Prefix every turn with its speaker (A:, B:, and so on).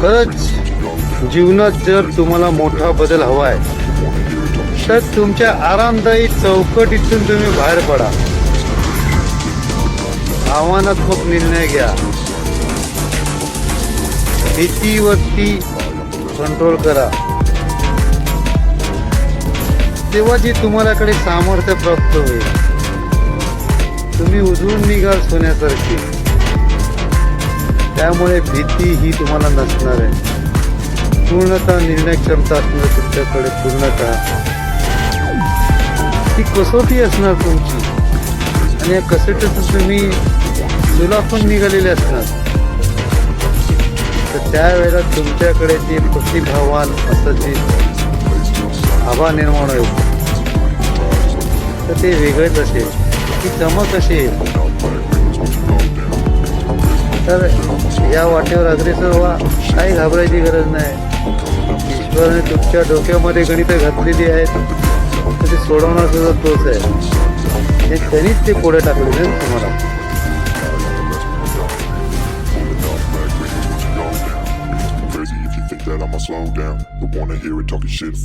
A: खरंच जीवनात जर तुम्हाला मोठा बदल हवा आहे तर तुमच्या आरामदायी चौकटीतून तुम्ही बाहेर पडा, आव्हानात्मक निर्णय घ्या, भीतीवरती कंट्रोल करा. तेव्हा जे तुम्हालाकडे सामर्थ्य प्राप्त होईल, तुम्ही उजळून निघाल सोन्यासारखी. त्यामुळे भीती ही तुम्हाला नसणार आहे. पूर्णतः निर्णय क्षमता असणार तुमच्याकडे. पूर्णतः ती कसोटी असणार तुमची, आणि या कसोटीतून तुम्ही सुलाखून निघालेले असणार. तर त्यावेळेला तुमच्याकडे ते प्रतिभावान असं जे आभा निर्माण होईल तर ते वेगळेच असेल. ती चमक असेल. तर या वाटेवर अग्रेसर व्हा. काही घाबरायची गरज नाही. ईश्वराने तुमच्या डोक्यामध्ये गणितं घातलेली आहेत, तर ते सोडवणार सुद्धा तोच आहे. हे त्यांनीच ते पुढे टाकलेले आहे तुम्हाला.
B: Crazy if you think that I'ma slow down. Don't wanna hear it talking shit.